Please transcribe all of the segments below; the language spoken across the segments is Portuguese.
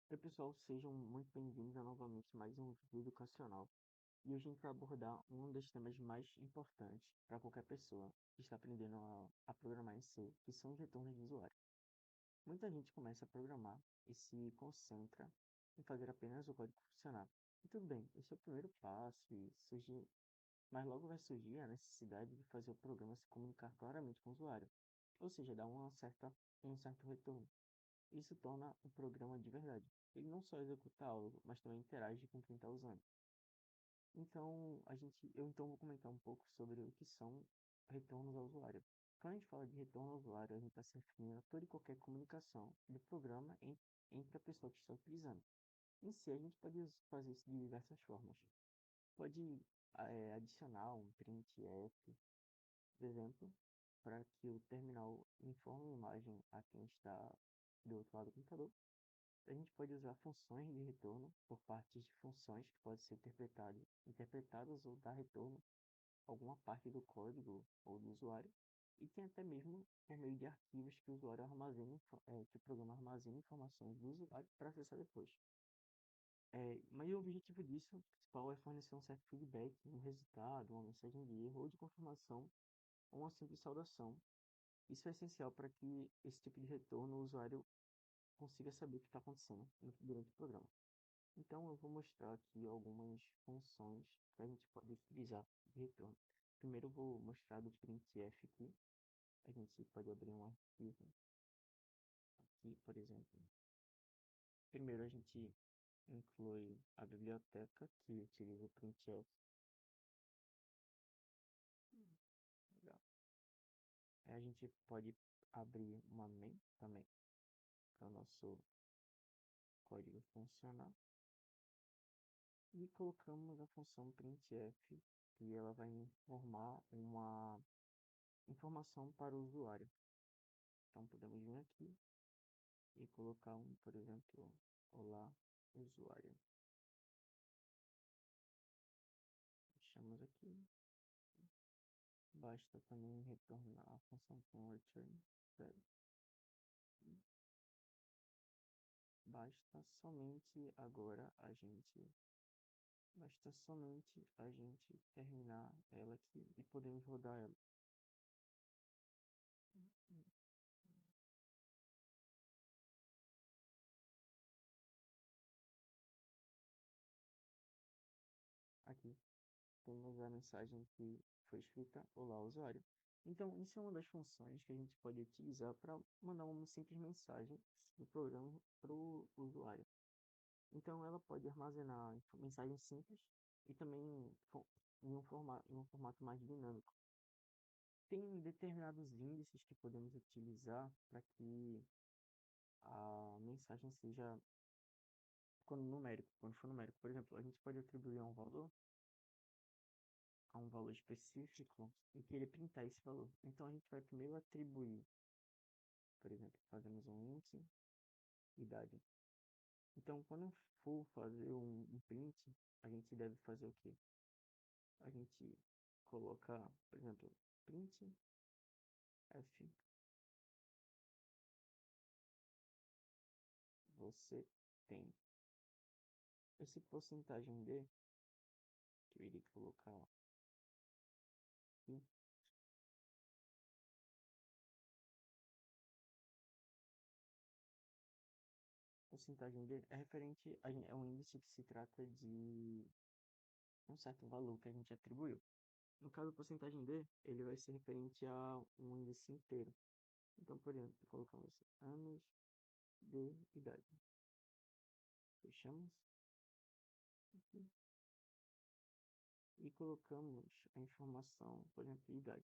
Oi, pessoal, sejam muito bem-vindos a novamente mais um vídeo educacional. E hoje a gente vai abordar um dos temas mais importantes para qualquer pessoa que está aprendendo a programar em C, que são os retornos de usuário. Muita gente começa a programar e se concentra em fazer apenas o código funcionar. E tudo bem, esse é o primeiro passo mas logo vai surgir a necessidade de fazer o programa se comunicar claramente com o usuário, ou seja, dar um certo retorno. Isso torna o programa de verdade. Ele não só executa algo, mas também interage com quem está usando. Então, eu então vou comentar um pouco sobre o que são retornos ao usuário. Quando a gente fala de retorno ao usuário, a gente está se referindo a toda e qualquer comunicação do programa entre a pessoa que está utilizando. Em si, a gente pode fazer isso de diversas formas. Pode adicionar um printf, por exemplo, para que o terminal informe a imagem a quem está do outro lado do computador. A gente pode usar funções de retorno por parte de funções que podem ser interpretadas ou dar retorno a alguma parte do código ou do usuário. E tem até mesmo por meio de arquivos que o usuário que o programa armazena informações do usuário para acessar depois. Mas o objetivo disso principal é fornecer um certo feedback, um resultado, uma mensagem de erro ou de confirmação ou uma simples saudação. Isso é essencial para que esse tipo de retorno o usuário consiga saber o que está acontecendo durante o programa. Então, eu vou mostrar aqui algumas funções que a gente pode utilizar de retorno. Primeiro, eu vou mostrar do printf aqui. A gente pode abrir um arquivo aqui, por exemplo. Primeiro, a gente inclui a biblioteca que utiliza o printf. Legal. Aí a gente pode abrir uma main também para o nosso código funcionar. E colocamos a função printf, que ela vai informar uma informação para o usuário. Então podemos vir aqui e colocar por exemplo, olá usuário. Deixamos aqui. Basta também retornar a função com return. Basta somente agora a gente Basta somente a gente terminar ela aqui e podemos rodar ela. Aqui temos a mensagem que foi escrita: olá usuário. Então, isso é uma das funções que a gente pode utilizar para mandar uma simples mensagem do programa para o usuário. Então, ela pode armazenar mensagens simples e também em um formato mais dinâmico. Tem determinados índices que podemos utilizar para que a mensagem seja quando for numérico. Por exemplo, a gente pode atribuir a um valor específico e querer printar esse valor. Então, a gente vai primeiro atribuir, por exemplo, fazemos um índice, idade. Então, quando for fazer um print, a gente deve fazer o quê? A gente colocar, por exemplo, print f, você tem esse porcentagem d, que eu iria colocar aqui, porcentagem d é referente é um índice que se trata de um certo valor que a gente atribuiu. No caso, a porcentagem d, ele vai ser referente a um índice inteiro. Então, por exemplo, colocamos anos de idade. Fechamos aqui e colocamos a informação, por exemplo, de idade.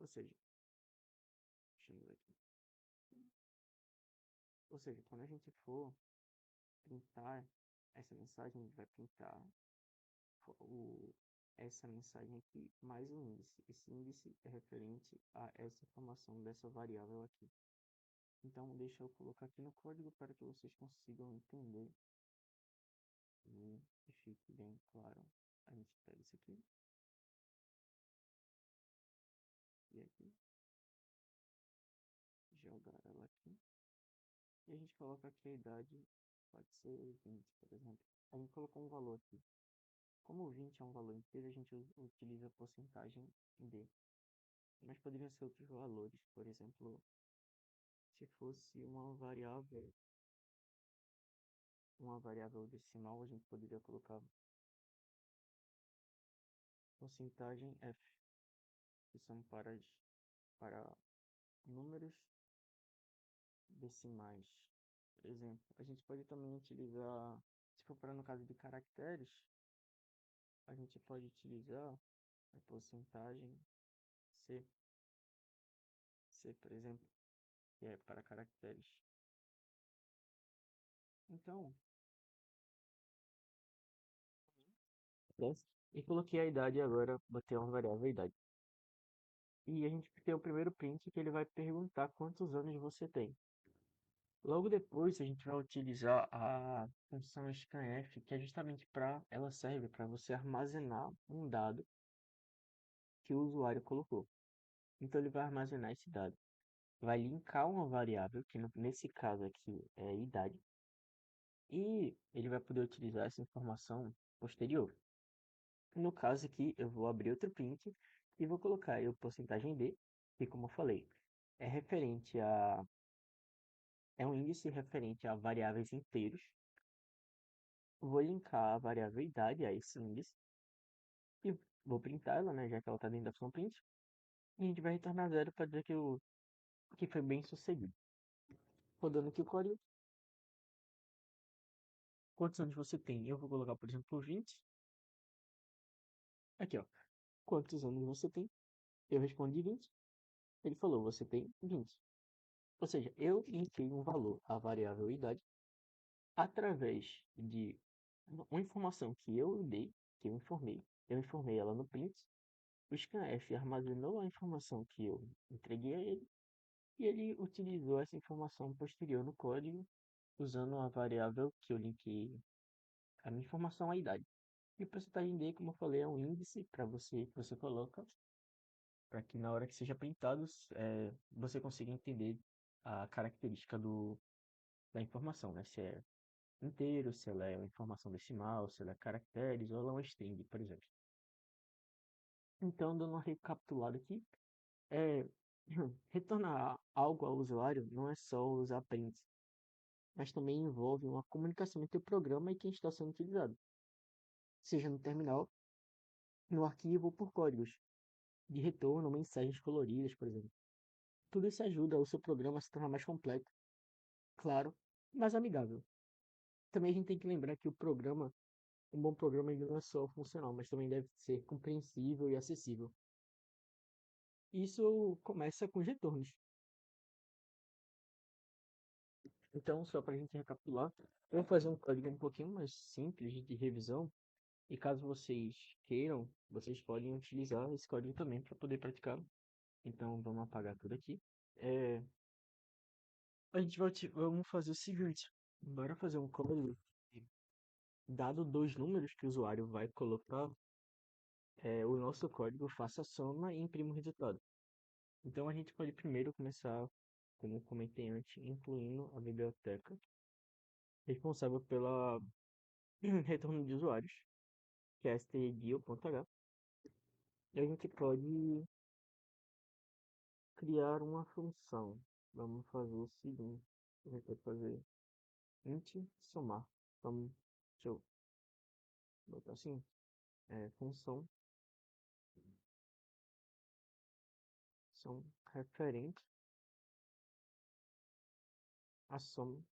Ou seja, fechamos aqui. Ou seja, quando a gente for printar essa mensagem, a gente vai printar o, essa mensagem aqui mais um índice. Esse índice é referente a essa informação dessa variável aqui. Então, deixa eu colocar aqui no código para que vocês consigam entender e fique bem claro. A gente pega isso aqui e aqui, joga ela aqui. E a gente coloca aqui a idade pode ser 20, por exemplo. A gente colocou um valor aqui. Como 20 é um valor inteiro, a gente utiliza a porcentagem D. Mas poderiam ser outros valores, por exemplo, se fosse uma variável decimal, a gente poderia colocar porcentagem F, que são para números decimais. Por exemplo, a gente pode também utilizar, se for para no caso de caracteres, a gente pode utilizar a porcentagem C, C, por exemplo, que é para caracteres. Então, e coloquei a idade agora, botei uma variável idade. E a gente tem o primeiro print que ele vai perguntar quantos anos você tem. Logo depois a gente vai utilizar a função scanf, que é justamente ela serve para você armazenar um dado que o usuário colocou. Então ele vai armazenar esse dado, vai linkar uma variável, que nesse caso aqui é a idade, e ele vai poder utilizar essa informação posterior. No caso aqui, eu vou abrir outro print e vou colocar aí o porcentagem D, que como eu falei, é referente a é um índice referente a variáveis inteiros. Vou linkar a variável idade a esse índice e vou printar ela, né, já que ela está dentro da função print. E a gente vai retornar zero para dizer que foi bem sucedido. Rodando aqui o código. Quantos anos você tem? Eu vou colocar, por exemplo, 20. Aqui, ó. Quantos anos você tem? Eu respondi 20. Ele falou, você tem 20. Ou seja, eu linkei um valor à variável idade através de uma informação que eu dei, que eu informei ela no print, o scanf armazenou a informação que eu entreguei a ele, e ele utilizou essa informação posterior no código, usando a variável que eu linkei a minha informação à idade. E o porcentagem D, como eu falei, é um índice para você que você coloca, para que na hora que seja printado, você consiga entender a característica da informação, né? Se é inteiro, se ela é uma informação decimal, se ela é caracteres, ou ela é uma string, por exemplo. Então, dando uma recapitulada aqui, é, retornar algo ao usuário não é só usar prints, mas também envolve uma comunicação entre o programa e quem está sendo utilizado, seja no terminal, no arquivo ou por códigos de retorno, mensagens coloridas, por exemplo. Tudo isso ajuda o seu programa a se tornar mais completo, claro, mais amigável. Também a gente tem que lembrar que um bom programa ele não é só funcional, mas também deve ser compreensível e acessível. Isso começa com os retornos. Então, só para a gente recapitular, eu vou fazer um código um pouquinho mais simples de revisão. E caso vocês queiram, vocês podem utilizar esse código também para poder praticar. Então, vamos apagar tudo aqui. É, vamos fazer o seguinte. Bora fazer um código. Dado dois números que o usuário vai colocar, o nosso código faça a soma e imprima o resultado. Então, a gente pode primeiro começar, como comentei antes, incluindo a biblioteca responsável pela retorno de usuários, que é stdio.h. E a gente pode criar uma função. Vamos fazer o seguinte. A gente vai fazer int somar. Vamos, deixa eu botar assim. Função são referente à soma.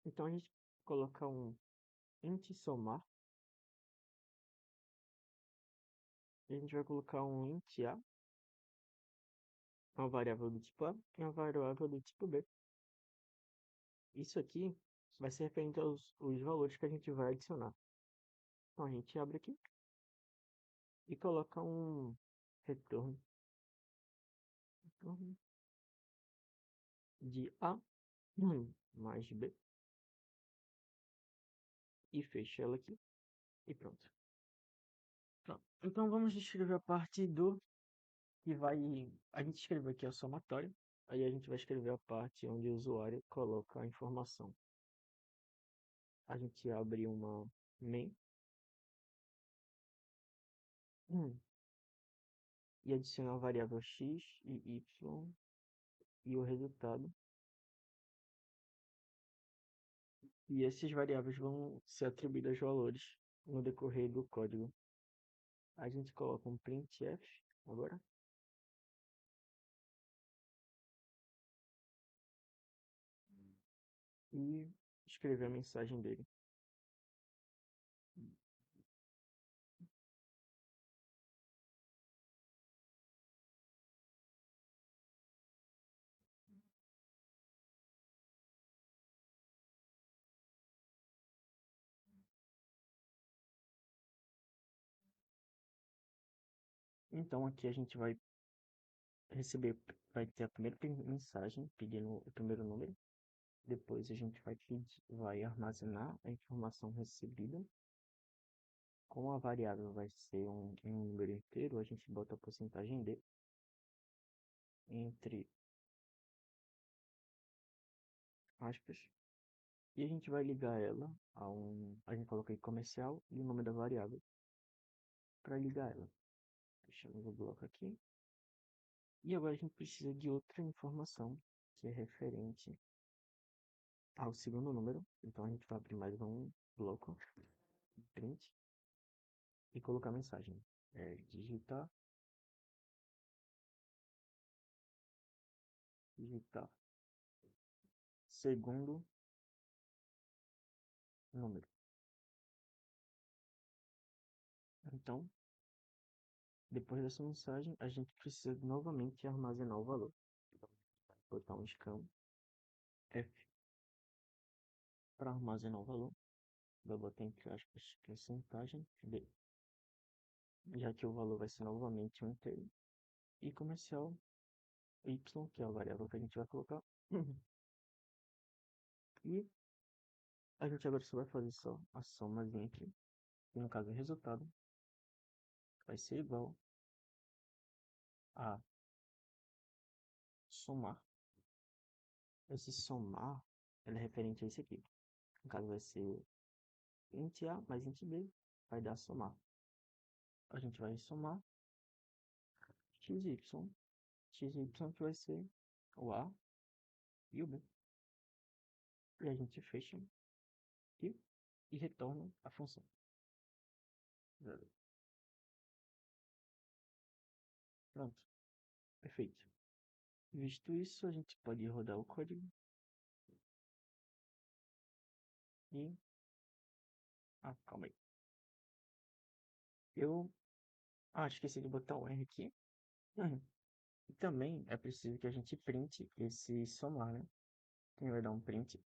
Então a gente coloca um int somar. E a gente vai colocar um int a, uma variável do tipo A e uma variável do tipo B. Isso aqui vai ser referente aos os valores que a gente vai adicionar. Então a gente abre aqui e coloca um retorno, retorno de A mais B e fecha ela aqui e pronto. Pronto. Então vamos descrever a parte do que vai. A gente escreveu aqui a somatória, aí a gente vai escrever a parte onde o usuário coloca a informação. a gente abre uma main e adiciona a variável x e y e o resultado. E essas variáveis vão ser atribuídas valores no decorrer do código. A gente coloca um printf agora e escrever a mensagem dele. Então aqui a gente vai receber, vai ter a primeira mensagem pedindo o primeiro número. Depois a gente vai armazenar a informação recebida. Como a variável vai ser um número inteiro, a gente bota a porcentagem D entre aspas. E a gente vai ligar ela a gente coloca aí comercial e o nome da variável para ligar ela. Fechamos o bloco aqui. E agora a gente precisa de outra informação que é referente ao segundo número. Então a gente vai abrir mais um bloco, print, e colocar a mensagem. Digitar segundo número. Então, depois dessa mensagem, a gente precisa novamente armazenar o valor. Então, botar um scan F para armazenar o valor. Vai botar entre aspas porcentagem D, já que o valor vai ser novamente um inteiro. E comercial Y, que é a variável que a gente vai colocar. E a gente agora só vai fazer só a somazinha aqui. E no caso, o resultado vai ser igual a somar. Esse somar é referente a esse aqui. No caso, vai ser int A mais int B, vai dar somar. A gente vai somar xy. Xy que vai ser o A e o B. E a gente fecha e, e retorna a função. Pronto, perfeito. Visto isso, a gente pode rodar o código e... Ah, calma aí. Eu esqueci de botar o R aqui. E também é preciso que a gente printe esse somar, né? Quem vai dar um print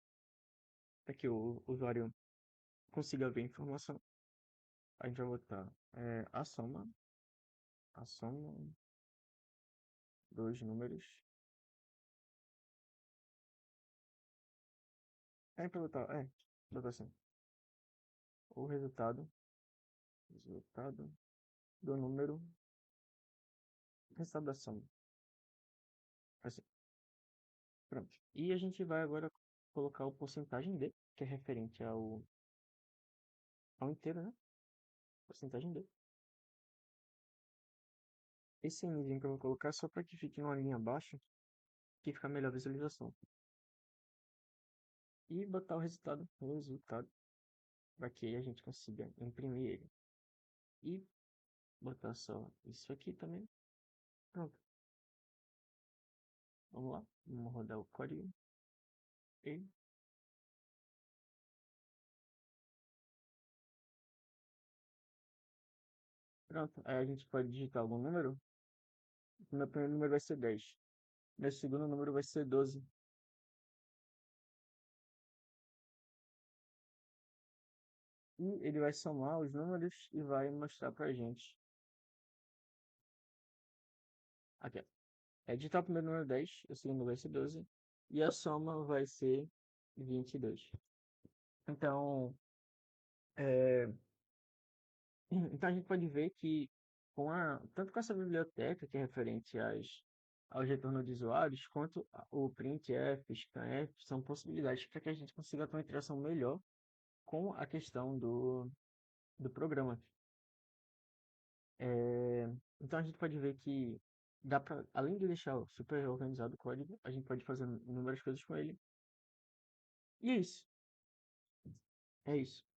para que o usuário consiga ver a informação. A gente vai botar a soma dos números. Botar assim, o resultado do número, resultado da soma. Assim, pronto. E a gente vai agora colocar o porcentagem D, que é referente ao inteiro, né? Porcentagem D. Esse Nzinho que eu vou colocar é só para que fique numa linha abaixo, que fica melhor a visualização. E botar o resultado, para que a gente consiga imprimir ele. E botar só isso aqui também. Pronto. Vamos lá. Vamos rodar o código. E pronto. Aí a gente pode digitar algum número. O meu primeiro número vai ser 10. Meu segundo número vai ser 12. E ele vai somar os números e vai mostrar pra gente. Aqui, é digitar o primeiro número 10, o segundo vai ser 12. E a soma vai ser 22. Então, é, então a gente pode ver que tanto com essa biblioteca que é referente aos retornos de usuários, quanto o printf, scanf, são possibilidades para que a gente consiga ter uma interação melhor com a questão do programa. Então a gente pode ver que dá para, além de deixar super organizado o código, a gente pode fazer inúmeras coisas com ele. E é isso. É isso.